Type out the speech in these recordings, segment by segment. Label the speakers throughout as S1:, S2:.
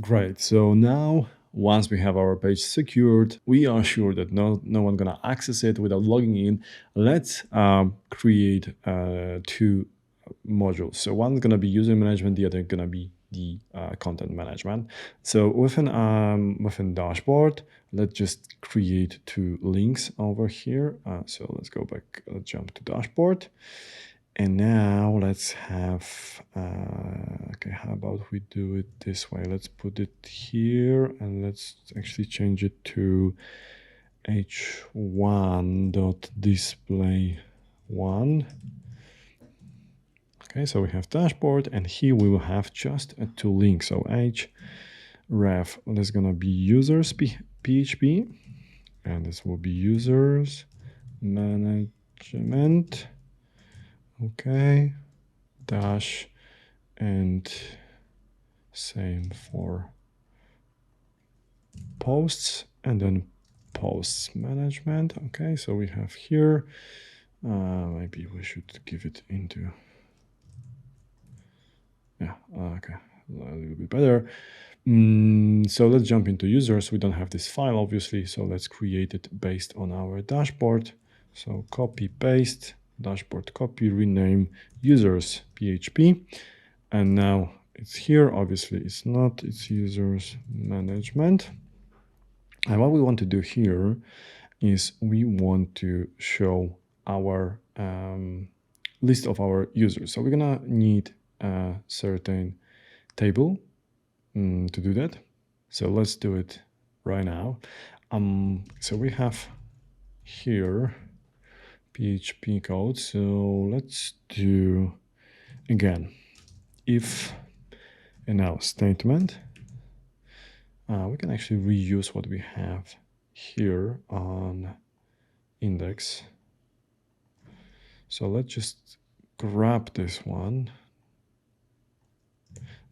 S1: Great. So now, once we have our page secured, we are sure that no one gonna access it without logging in. Let's create two modules. So one's gonna be user management, the other gonna be the content management. So within dashboard, let's just create two links over here. So let's go back, let's jump to dashboard. And now let's have, okay, how about we do it this way? Let's put it here and let's actually change it to h1.display1. Okay, so we have dashboard, and here we will have just two links. So href, there's gonna be users PHP, and this will be users management. Okay, dash, and same for posts, and then posts management. Okay, so we have here, maybe we should give it into, yeah, okay, a little bit better. So let's jump into users. We don't have this file, obviously, so let's create it based on our dashboard. So copy, paste, dashboard copy, rename users PHP, and now it's here. Obviously it's not, it's users management. And what we want to do here is we want to show our list of our users. So we're gonna need a certain table to do that. So let's do it right now. So we have here PHP code. So let's do again if and now statement. We can actually reuse what we have here on index. So let's just grab this one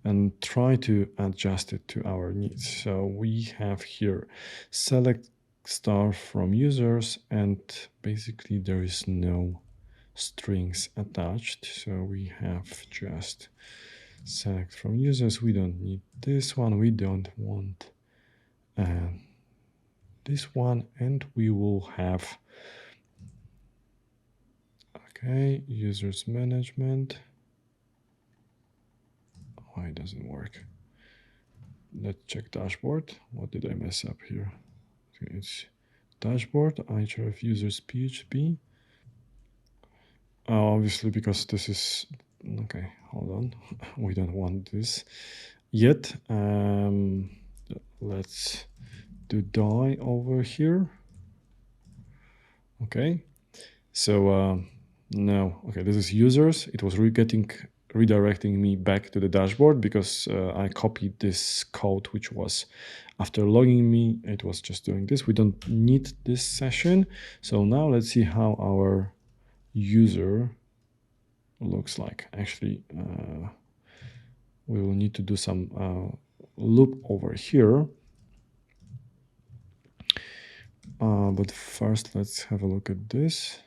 S1: and try to adjust it to our needs. So we have here select star from users, and basically there is no strings attached. So we have just select from users. We don't need this one. We don't want this one, and we will have, okay, users management. Why doesn't work? Let's check dashboard. What did I mess up here? Okay, it's dashboard, href users PHP. Obviously, because this is, okay, hold on. We don't want this yet. Let's do die over here. Okay, so now, okay, this is users. It was redirecting me back to the dashboard because I copied this code, which was after logging me, it was just doing this. We don't need this session. So now let's see how our user looks like. Actually, we will need to do some loop over here. But first, let's have a look at this.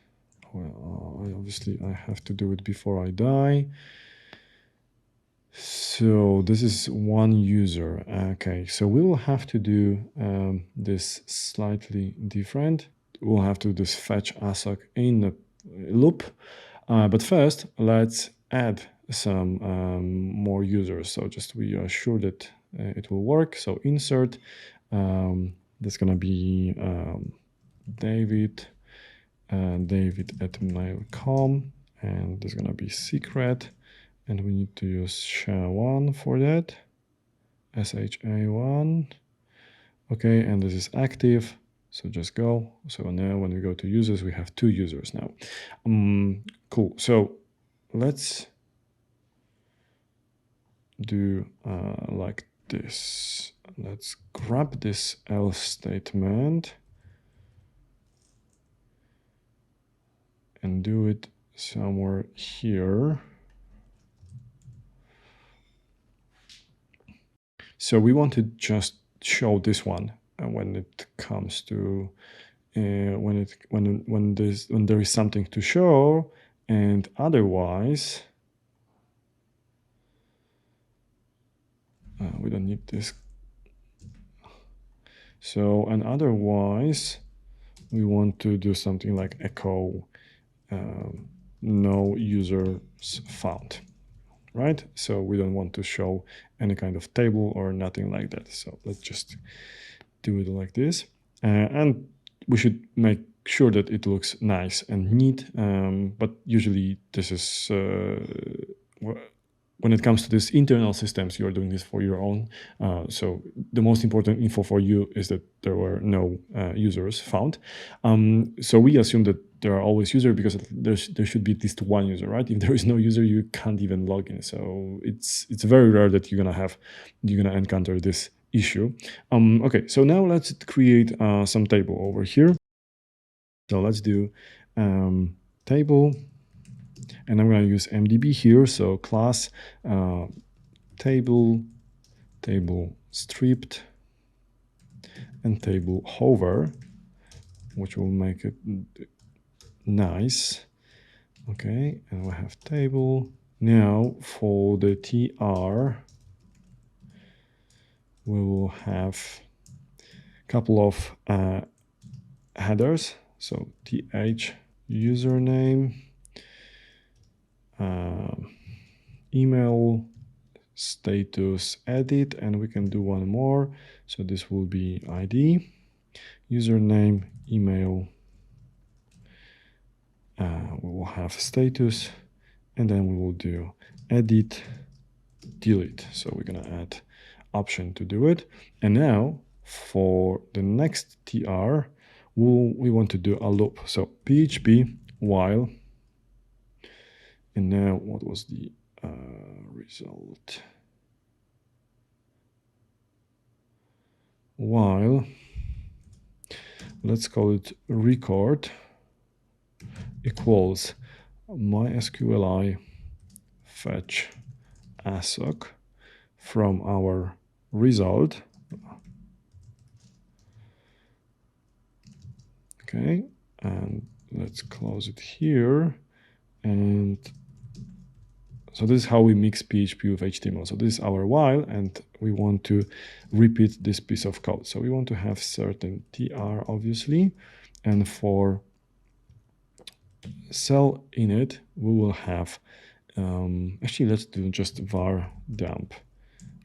S1: Well, obviously, I have to do it before I die. So this is one user. Okay, so we will have to do this slightly different. We'll have to do this fetch assoc in the loop. But first, let's add some more users. So just we are sure that it will work. So insert, that's gonna be David at mail.com, and there's gonna be secret, and we need to use SHA1 for that, SHA1. Okay, and this is active. So just go. So now when we go to users, we have two users now. Cool. So let's do like this. Let's grab this else statement and do it somewhere here. So we want to just show this one when it comes to when there is something to show, and otherwise we don't need this So, and otherwise, we want to do something like echo no users found, right? So we don't want to show any kind of table or nothing like that. So let's just do it like this. And we should make sure that it looks nice and neat. But usually this is, when it comes to these internal systems, you're doing this for your own. So the most important info for you is that there were no users found. So we assume that there are always users because there should be at least one user, right? If there is no user, you can't even log in. So it's very rare that you're gonna encounter this issue. Okay, so now let's create some table over here. So let's do table, and I'm going to use MDB here. So class table stripped, and table hover, which will make it nice. Okay, and we have table. Now for the TR, we will have a couple of headers. So th username, email, status edit, and we can do one more. So this will be ID, username, email. We will have status, and then we will do edit, delete. So we're gonna add option to do it. And now for the next tr, we want to do a loop. So PHP while, and now what was the result? While, let's call it record equals MySQLi fetch ASOC from our result. Okay, and let's close it here. And so this is how we mix PHP with HTML. So this is our while, and we want to repeat this piece of code. So we want to have certain tr, obviously, and for cell init, we will have, actually, let's do just var dump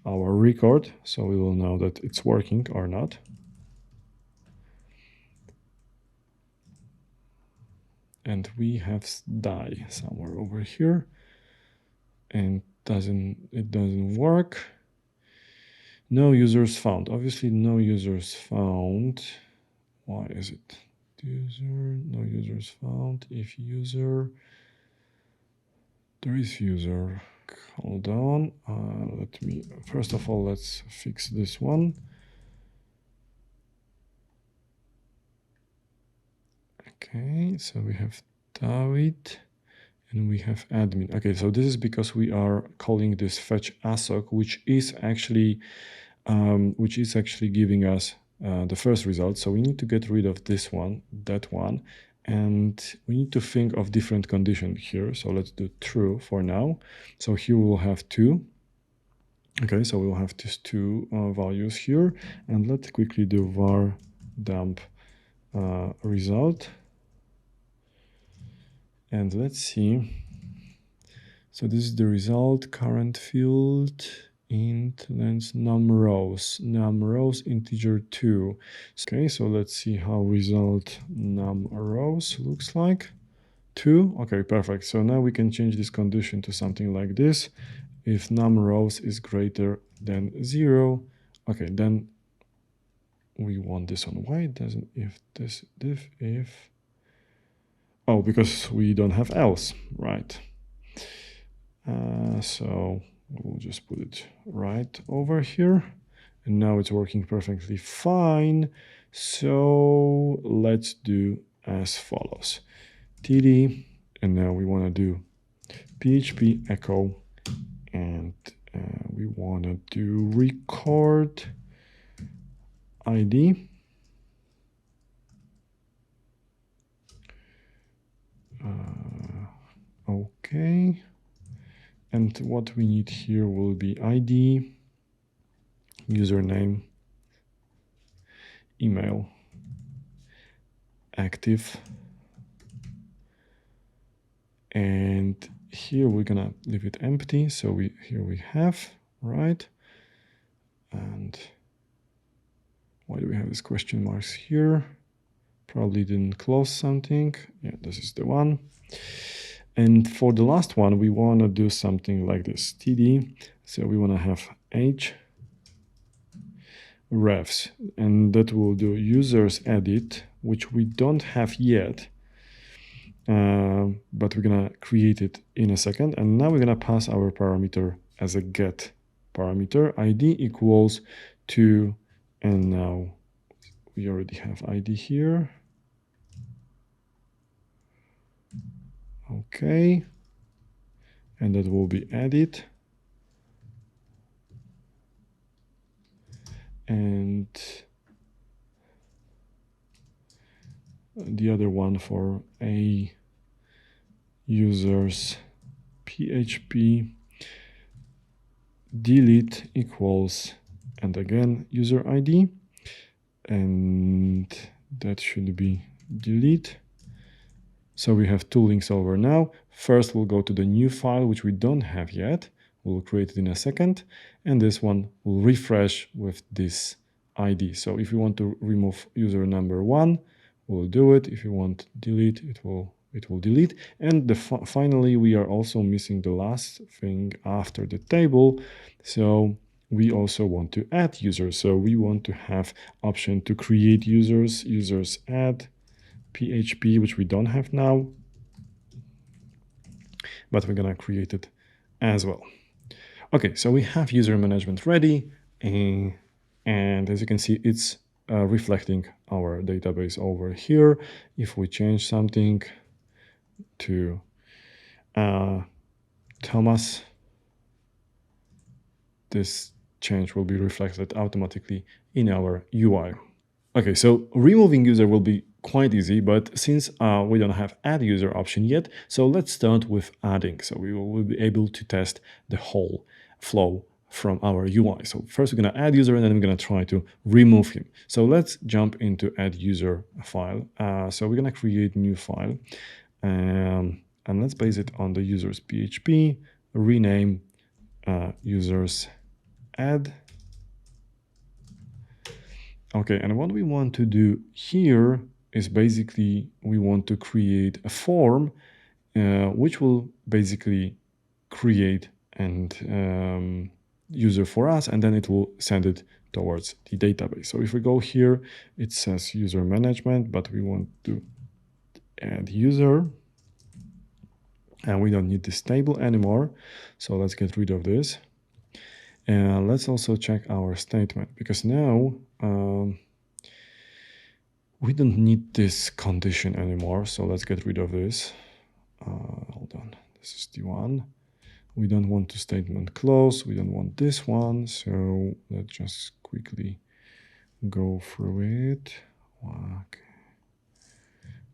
S1: our record, so we will know that it's working or not. And we have die somewhere over here, and it doesn't work. No users found. Obviously, no users found. Why is it? User, no users found. If user, there is user. Hold on. Let me, first of all, let's fix this one. Okay, so we have David and we have admin. Okay, so this is because we are calling this fetch ASOC, which is actually giving us the first result. So we need to get rid of this one, that one, and we need to think of different conditions here. So let's do true for now. So here we will have 2. Okay, so we will have these 2 values here, and let's quickly do var dump result. And let's see. So this is the result, current field, int length num rows integer 2. Okay, so let's see how result num rows looks like. 2. Okay, perfect. So now we can change this condition to something like this. If num rows is greater than 0, okay, then we want this one. Why it doesn't if this if oh, because we don't have else, right? So we'll just put it right over here, and now it's working perfectly fine. So let's do as follows: td, and now we want to do php echo, and we want to do record id. Okay, and what we need here will be ID, username, email active. And here we're gonna leave it empty. So here we have, right? And why do we have these question marks here? Probably didn't close something. Yeah, this is the one. And for the last one, we want to do something like this, td. So we want to have h refs, and that will do users edit, which we don't have yet, but we're gonna create it in a second. And now we're gonna pass our parameter as a get parameter, id equals to, and now we already have id here. Okay, and that will be edit. And the other one for a users PHP delete equals, and again user ID, and that should be delete. So we have two links over now. First we'll go to the new file, which we don't have yet. We'll create it in a second, and this one will refresh with this ID. So if you want to remove user number 1, we'll do it. If you want to delete, it will delete. And finally, we are also missing the last thing after the table. So we also want to add users. So we want to have option to create users add PHP, which we don't have now, but we're gonna create it as well. Okay, so we have user management ready, and as you can see, it's reflecting our database over here. If we change something to Thomas, this change will be reflected automatically in our UI. Okay, so removing user will be quite easy, but since we don't have add user option yet, so let's start with adding. So we will be able to test the whole flow from our UI. So first we're going to add user, and then we're going to try to remove him. So let's jump into add user file. So we're going to create new file, and let's base it on the users PHP, rename users add. Okay, and what we want to do here is basically we want to create a form which will basically create and user for us, and then it will send it towards the database. So if we go here, it says user management, but we want to add user, and we don't need this table anymore. So let's get rid of this. And let's also check our statement, because now we don't need this condition anymore. So let's get rid of this. Hold on, this is the one. We don't want to statement close. We don't want this one. So let's just quickly go through it. Okay.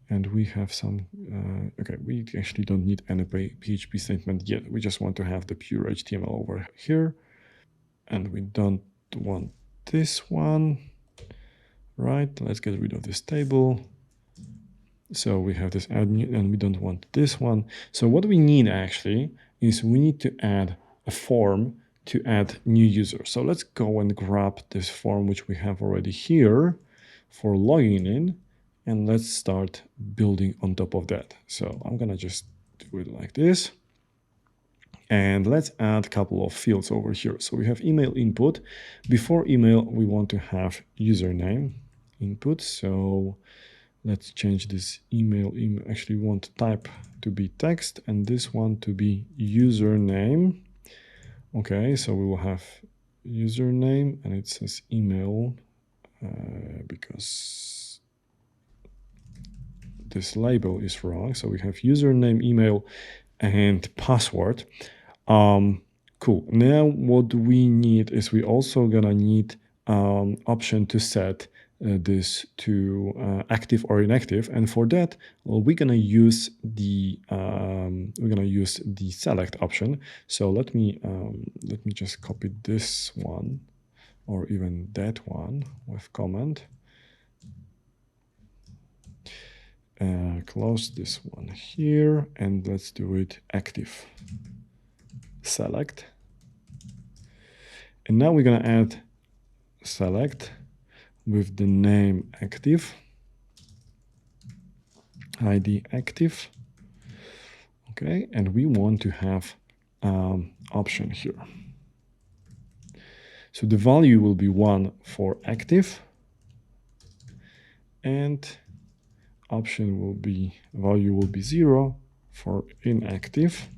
S1: And we have some, okay, we actually don't need any PHP statement yet. We just want to have the pure HTML over here. And we don't want this one, right? Let's get rid of this table. So we have this add new, and we don't want this one. So what we need actually is we need to add a form to add new users. So let's go and grab this form, which we have already here for logging in, and let's start building on top of that. So I'm gonna just do it like this. And let's add a couple of fields over here. So we have email input. Before email, we want to have username input. So let's change this email. Actually, we want type to be text and this one to be username. Okay, so we will have username, and it says email because this label is wrong. So we have username, email, and password. Cool. Now what we need is we also gonna need option to set this to active or inactive, and for that, well, we're gonna use the select option. So let me just copy this one, or even that one with comment, close this one here, and let's do it active. Select. And now we're going to add select with the name active, ID active. Okay, and we want to have option here. So the value will be 1 for active, and option will be, value will be 0 for inactive.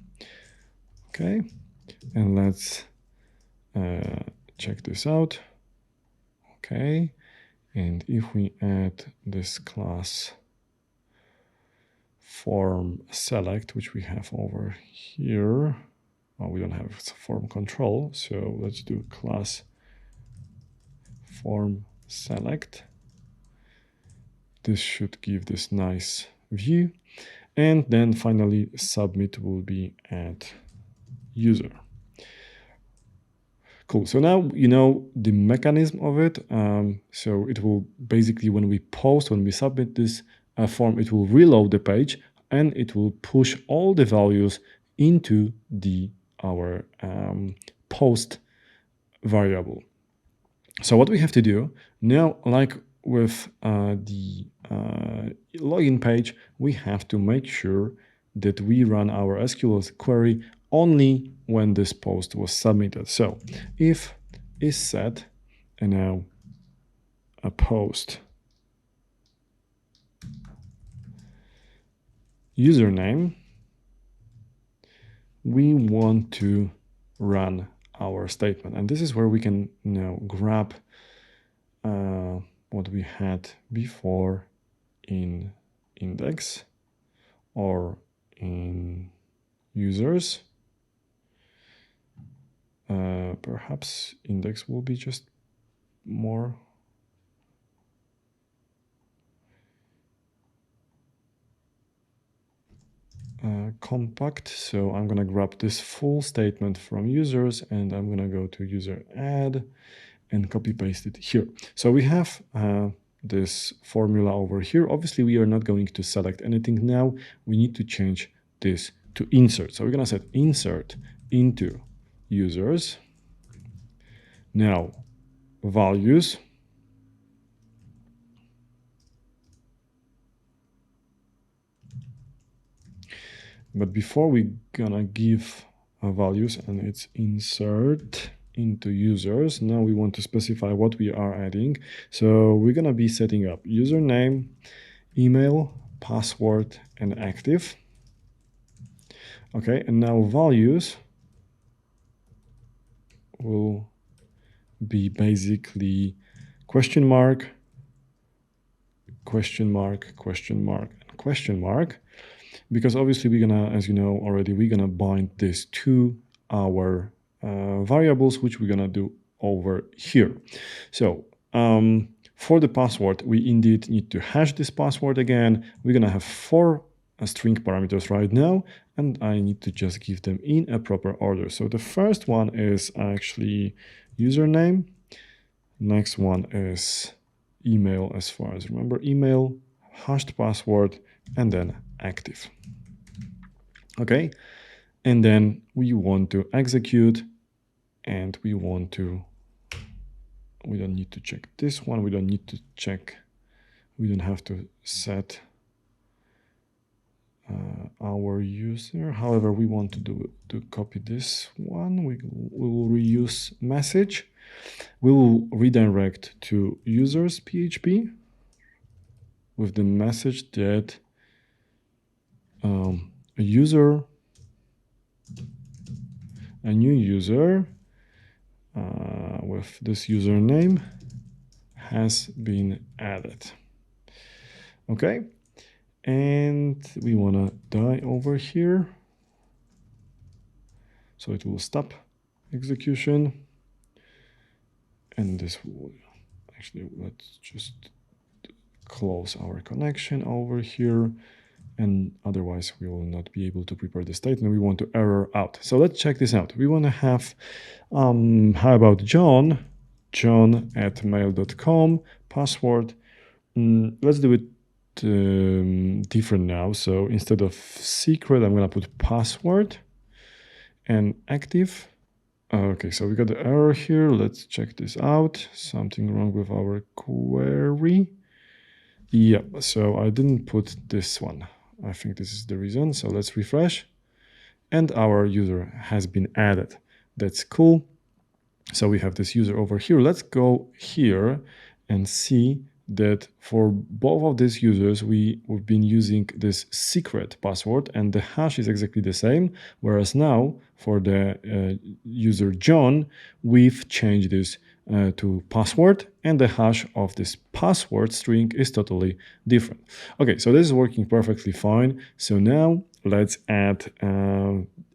S1: Okay, and let's check this out. Okay, and if we add this class form select, which we have over here, well, we don't have form control, so let's do class form select. This should give this nice view, and then finally submit will be at user. Cool. So now you know the mechanism of it. So it will basically, when we post, when we submit this form, it will reload the page and it will push all the values into our post variable. So what we have to do now, like with the login page, we have to make sure that we run our SQL query only when this post was submitted. So if is set, and now a post username, we want to run our statement. And this is where we can now grab what we had before in index or in users. Perhaps index will be just more compact. So I'm going to grab this full statement from users, and I'm going to go to user add and copy paste it here. So we have this formula over here. Obviously, we are not going to select anything now. We need to change this to insert. So we're going to set insert into users. Now, values. But before we gonna give values, and it's insert into users, now we want to specify what we are adding. So we're gonna be setting up username, email, password, and active. Okay, and now values will be basically question mark, question mark, question mark, and question mark. Because obviously we're gonna, as you know already, we're gonna bind this to our variables, which we're gonna do over here. So for the password, we indeed need to hash this password again. We're gonna have 4 string parameters right now, and I need to just give them in a proper order. So the first one is actually username. Next one is email, as far as remember, email, hashed password, and then active. Okay, and then we want to execute, and we want to, we don't need to check this one, we don't need to check, we don't have to set our user. However, we want to do to copy this one. We will reuse message. We will redirect to users PHP with the message that a new user with this username has been added. Okay, and we want to die over here, so it will stop execution, and this will actually, let's just close our connection over here, and otherwise we will not be able to prepare the statement. We want to error out. So let's check this out. We want to have, how about john@mail.com, password. Let's do it different now. So instead of secret, I'm going to put password and active. Okay, so we got the error here. Let's check this out. Something wrong with our query. Yeah, so I didn't put this one. I think this is the reason. So let's refresh. And our user has been added. That's cool. So we have this user over here. Let's go here and see that for both of these users, we've been using this secret password and the hash is exactly the same. Whereas now for the user John, we've changed this to password and the hash of this password string is totally different. Okay, so this is working perfectly fine. So now let's add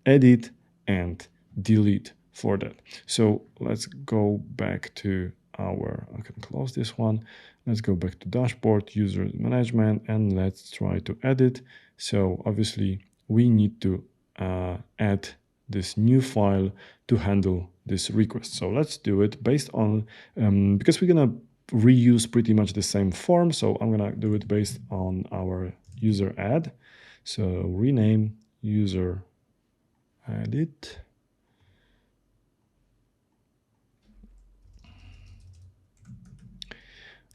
S1: edit and delete for that. So let's go back to I can close this one. Let's go back to dashboard, user management, and let's try to edit. So obviously we need to add this new file to handle this request. So let's do it based on, because we're gonna reuse pretty much the same form. So I'm gonna do it based on our user add. So rename user edit.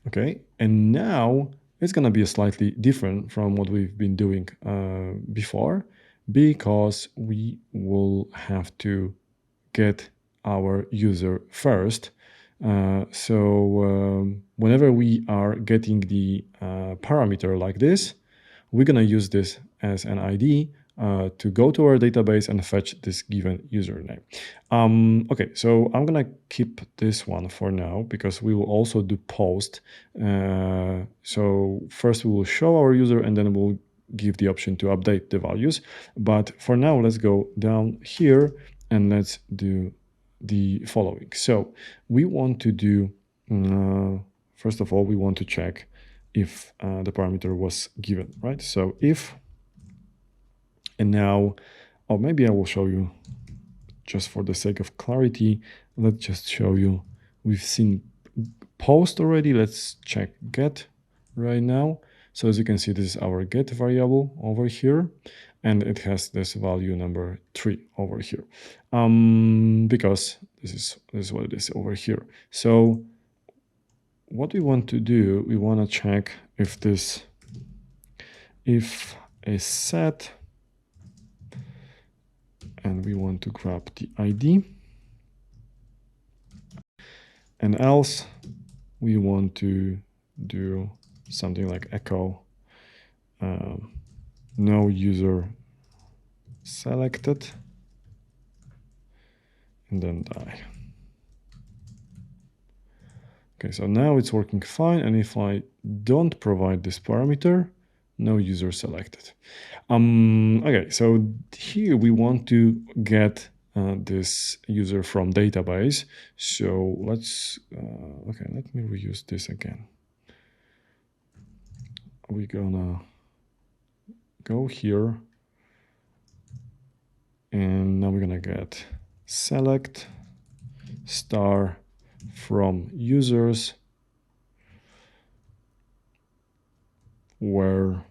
S1: Okay, and now it's going to be slightly different from what we've been doing before, because we will have to get our user first. Whenever we are getting the parameter like this, we're going to use this as an ID to go to our database and fetch this given username. Okay, so I'm gonna keep this one for now because we will also do post. So first we will show our user and then we'll give the option to update the values. But for now, let's go down here and let's do the following. So we want to do, first of all, we want to check if the parameter was given, right? So if, and now, or maybe I will show you just for the sake of clarity. Let's just show you, we've seen post already. Let's check get right now. So as you can see, this is our get variable over here, and it has this value number 3 over here, because this is what it is over here. So what we want to do, we want to check if this, if is set, and we want to grab the ID, and else we want to do something like echo no user selected, and then die. Okay, so now it's working fine, and if I don't provide this parameter, no user selected. Okay, so here we want to get this user from database. So let's, okay, let me reuse this again. We're gonna go here, and now we're gonna get select star from users where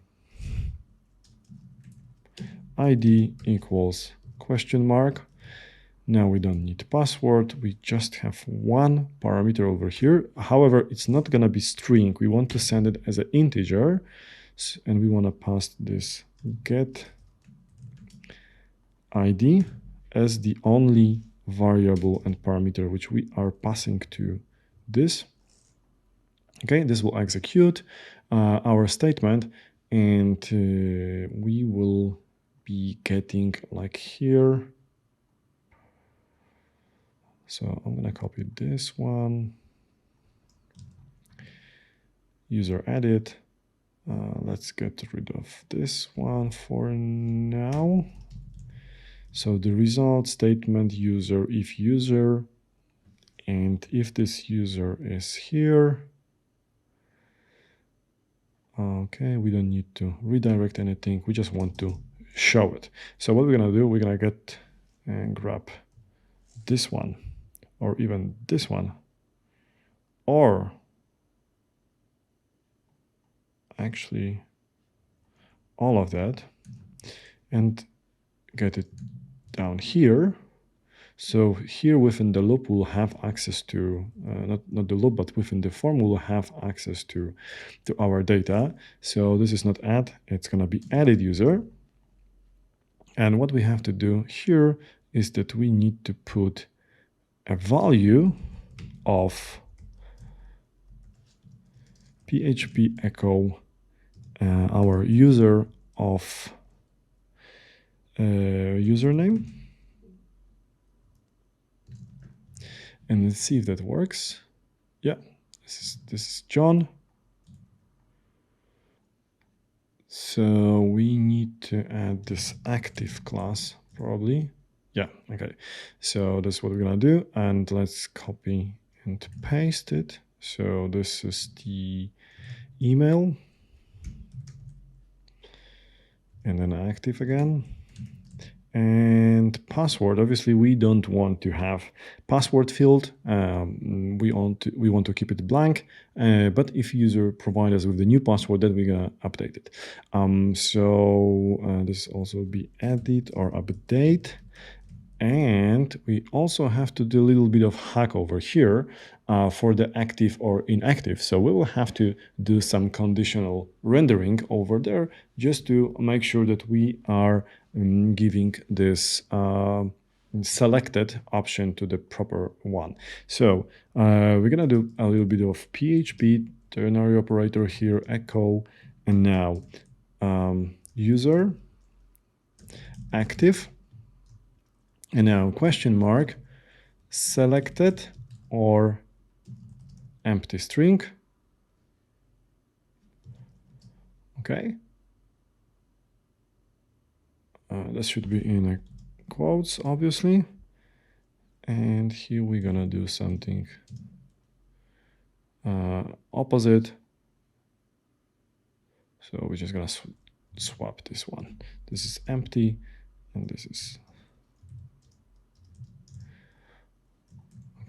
S1: ID equals question mark. Now we don't need password. We just have one parameter over here. However, it's not going to be string. We want to send it as an integer, and we want to pass this get ID as the only variable and parameter which we are passing to this. Okay, this will execute our statement, and we will be getting like here. So I'm gonna copy this one, user edit. Let's get rid of this one for now. So the result statement user, if user, and if this user is here. Okay, we don't need to redirect anything. We just want to show it. So what we're gonna do, we're gonna get and grab this one, or even this one, or actually all of that and get it down here. So here within the loop, we'll have access to, not the loop, but within the form, we'll have access to our data. So this is not add, it's going to be added user. And what we have to do here is that we need to put a value of PHP echo our user of username. And let's see if that works. Yeah, this is John. So we need to add this active class probably. Yeah, okay. So that's what we're gonna do. And let's copy and paste it. So this is the email. And then active again. And password, obviously we don't want to have password field. We want to keep it blank, but if user provide us with the new password, then we're gonna update it. This also be edit or update. And we also have to do a little bit of hack over here for the active or inactive. So we will have to do some conditional rendering over there just to make sure that we are giving this selected option to the proper one. So we're going to do a little bit of PHP ternary operator here, echo, and now user active. And now question mark, selected or empty string. Okay. That should be in a quotes, obviously. And here we're gonna do something opposite. So we're just gonna swap this one. This is empty and this is...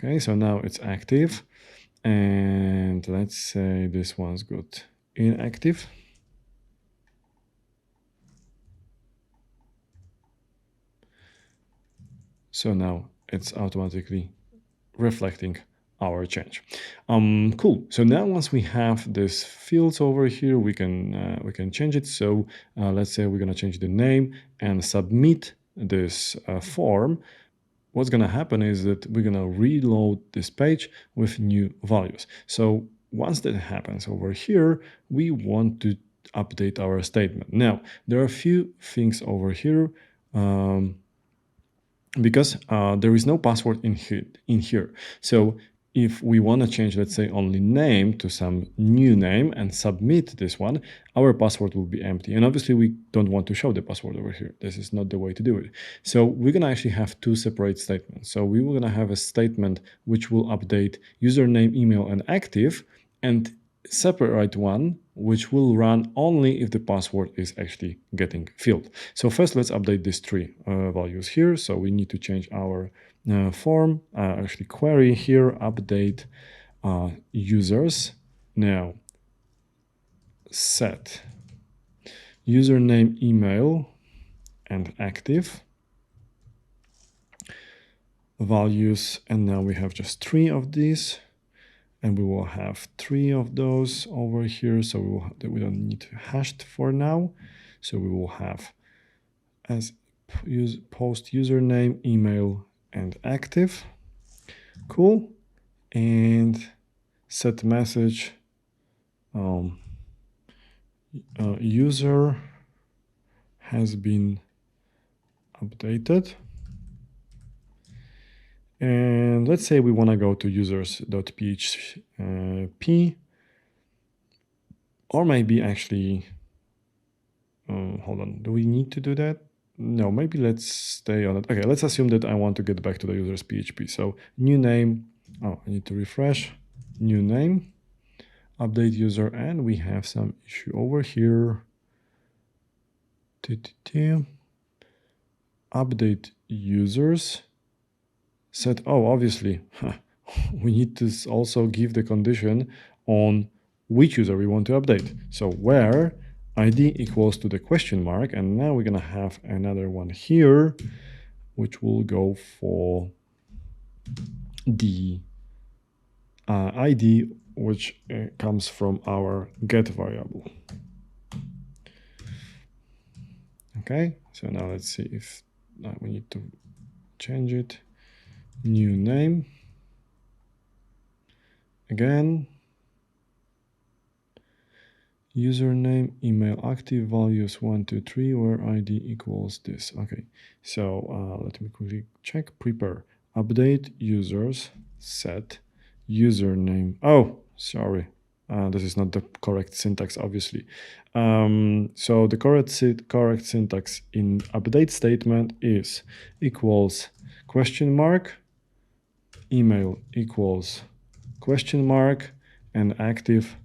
S1: Okay, so now it's active, and let's say this one's got inactive. So now it's automatically reflecting our change. Cool. So now once we have this fields over here, we can change it. So let's say we're gonna change the name and submit this form. What's going to happen is that we're going to reload this page with new values. So once that happens over here, we want to update our statement. Now, there are a few things over here because there is no password in here. So if we want to change, let's say, only name to some new name and submit this one, our password will be empty. And obviously, we don't want to show the password over here. This is not the way to do it. So we're going to actually have two separate statements. So we were going to have a statement which will update username, email, and active, and separate one which will run only if the password is actually getting filled. So first, let's update these three values here. So we need to change our form, actually query here, update users. Now, set username, email, and active values. And now we have just three of these. And we will have three of those over here. So we don't need hashed for now. So we will have as post username, email, and active. Cool. And set message user has been updated. And let's say we want to go to users.php, or maybe actually, hold on, do we need to do that? No, maybe let's stay on it. Okay, let's assume that I want to get back to the users.php. So new name, I need to refresh, new name, update user, and we have some issue over here. Update users. Set, obviously, we need to also give the condition on which user we want to update. So where ID equals to the question mark. And now we're going to have another one here, which will go for the ID, which comes from our get variable. Okay, so now let's see if we need to change it. New name. Again, username, email active, values 1, 2, 3, where ID equals this. Okay, so let me quickly check. Prepare, update users, set username. Oh, sorry. This is not the correct syntax, obviously. So the correct syntax in update statement is equals question mark, email equals question mark, and active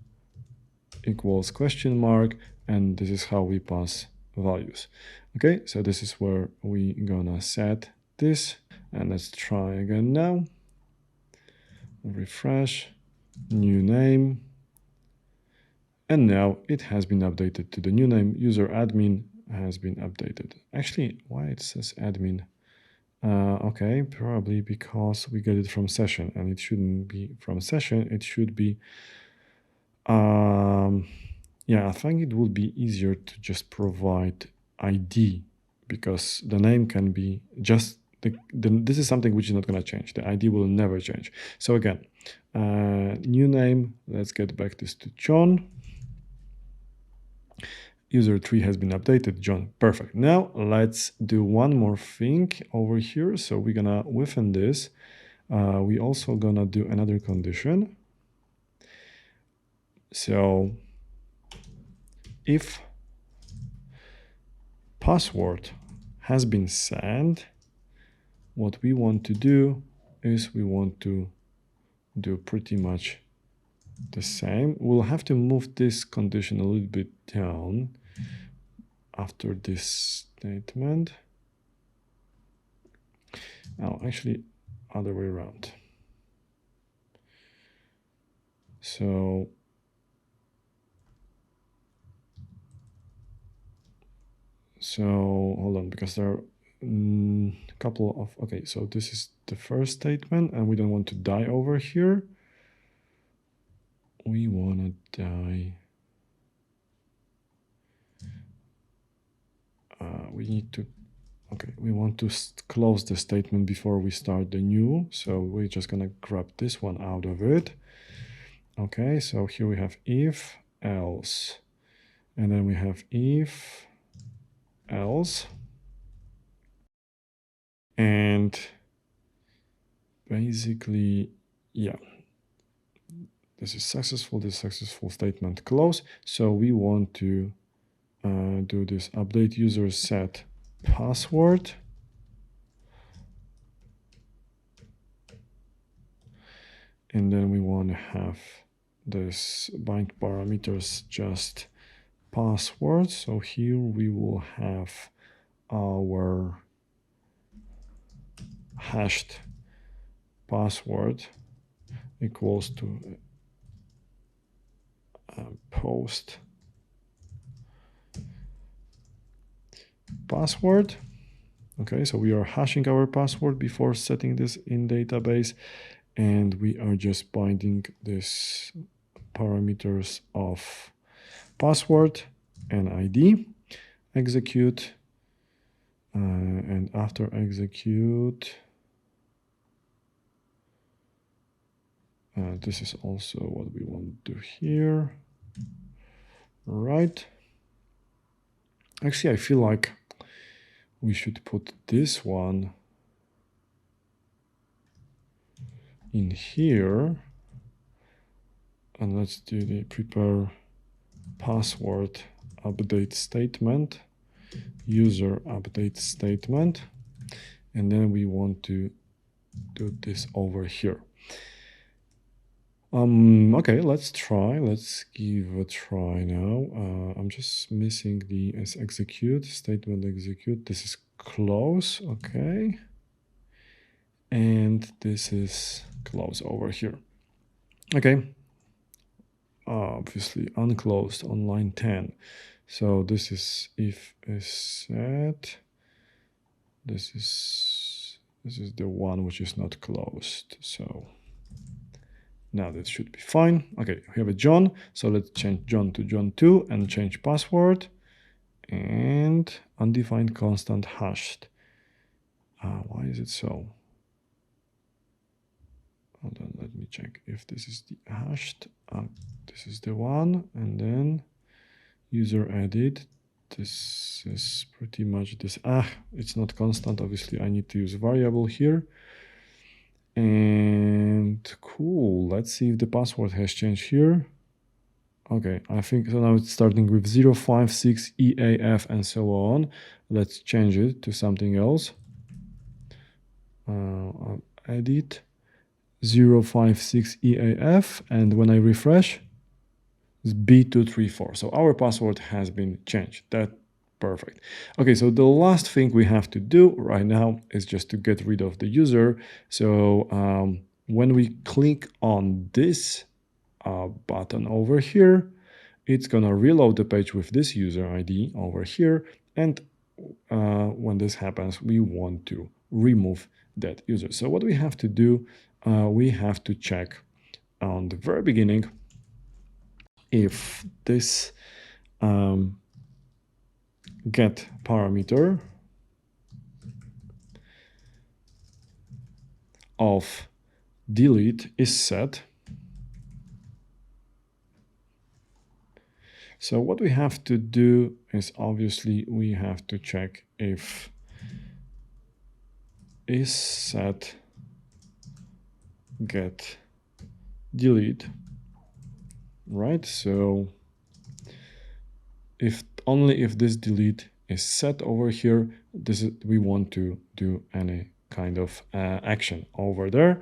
S1: equals question mark, and this is how we pass values. Okay, so this is where we gonna set this, and let's try again now. Refresh, new name, and now it has been updated to the new name. User admin has been updated. Actually, why it says admin? Okay, probably because we get it from session, and it shouldn't be from session. It should be yeah, I think it would be easier to just provide ID, because the name can be just this is something which is not going to change. The ID will never change. So again, new name, let's get back this to John. User tree has been updated, John. Perfect. Now let's do one more thing over here. So we're gonna, within this, we also gonna do another condition. So if password has been sent, what we want to do is we want to do pretty much the same. We'll have to move this condition a little bit down after this statement. Oh, actually, other way around. So hold on, because there are a couple of, okay, so this is the first statement, and we don't want to die over here. We want to die. We need to, okay, we want to close the statement before we start the new. So we're just going to grab this one out of it. Okay, so here we have if, else, and then we have if, else, and basically, yeah, this is successful, statement close. So we want to do this update user set password, and then we want to have this bind parameters just password. So here we will have our hashed password equals to post password. Okay, so we are hashing our password before setting this in database, and we are just binding this parameters of password and ID. Execute, and after execute, this is also what we want to do here. Right. Actually, I feel like we should put this one in here, and let's do the prepare password update statement, user update statement, and then we want to do this over here. Okay, let's try. Let's give a try now. I'm just missing the execute statement. Execute. This is close. Okay, and this is close over here. Okay. obviously unclosed on line 10. So this is if is set. This is the one which is not closed. So now that should be fine. Okay, we have a John. So let's change John to John2 and change password and undefined constant hashed. Why is it so? Hold on, let me check if this is the hashed. This is the one, and then user edit. This is pretty much this. It's not constant. Obviously, I need to use variable here. And cool. Let's see if the password has changed here. Okay, I think so. Now it's starting with 056 EAF and so on. Let's change it to something else. Edit 056 EAF, and when I refresh, it's B234. So our password has been changed. That's perfect. Okay, so the last thing we have to do right now is just to get rid of the user. So when we click on this button over here, it's gonna reload the page with this user ID over here. And when this happens, we want to remove that user. So what we have to do, we have to check on the very beginning if this get parameter of delete is set. So what we have to do is obviously we have to check if is set get delete, right? So if only if this delete is set over here, we want to do any kind of action over there.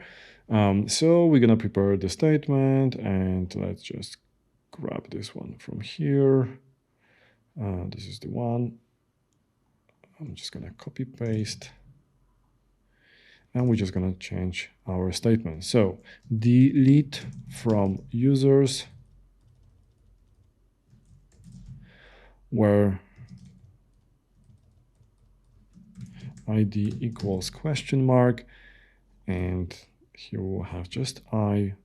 S1: So we're gonna prepare the statement, and let's just grab this one from here. This is the one. I'm just gonna copy paste, and we're just gonna change our statement. So delete from users where ID equals question mark, and here we'll have just I,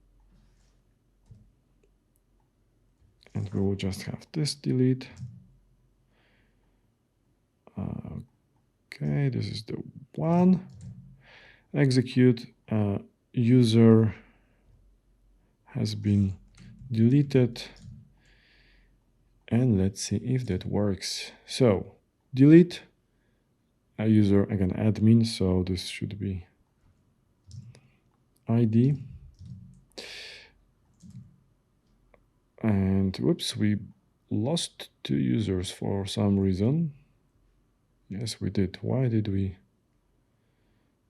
S1: and we will just have this delete. Okay, this is the one. Execute, user has been deleted, and let's see if that works. So delete a user, again admin, so this should be ID, and whoops, we lost 2 users for some reason. Yes, we did. Why did we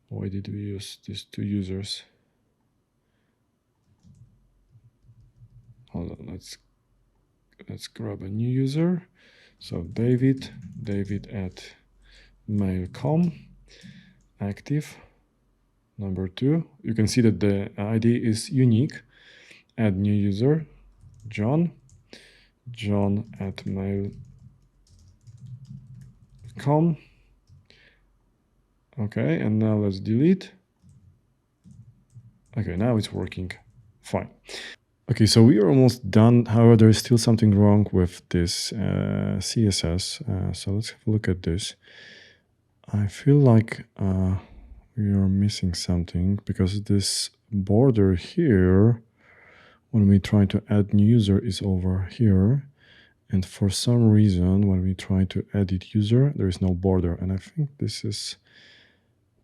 S1: use these 2 users? Hold on, let's grab a new user. So David at mail.com, active, number 2. You can see that the ID is unique. Add new user, John at mail.com. Okay, and now let's delete. Okay, now it's working fine. Okay, so we are almost done. However, there is still something wrong with this CSS. So let's have a look at this. I feel like we are missing something, because this border here, when we try to add new user, is over here. And for some reason, when we try to edit user, there is no border. And I think this is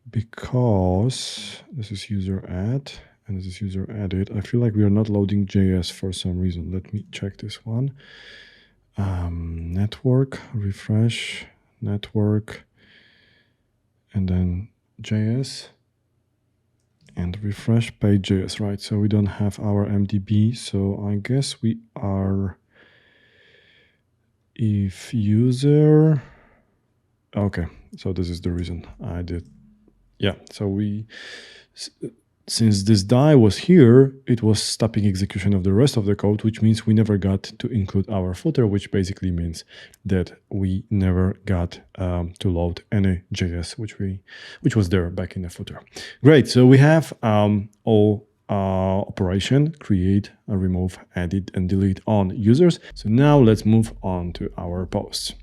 S1: because this is user add and this is user edit. I feel like we are not loading JS for some reason. Let me check this one. Network, refresh, network, and then JS, and refresh page.js, right? So we don't have our MDB. So I guess we are, if user, okay, so this is the reason I did. Yeah, so since this die was here, it was stopping execution of the rest of the code, which means we never got to include our footer, which basically means that we never got to load any JS, which was there back in the footer. Great. So we have all operation, create, remove, edit, and delete on users. So now let's move on to our posts.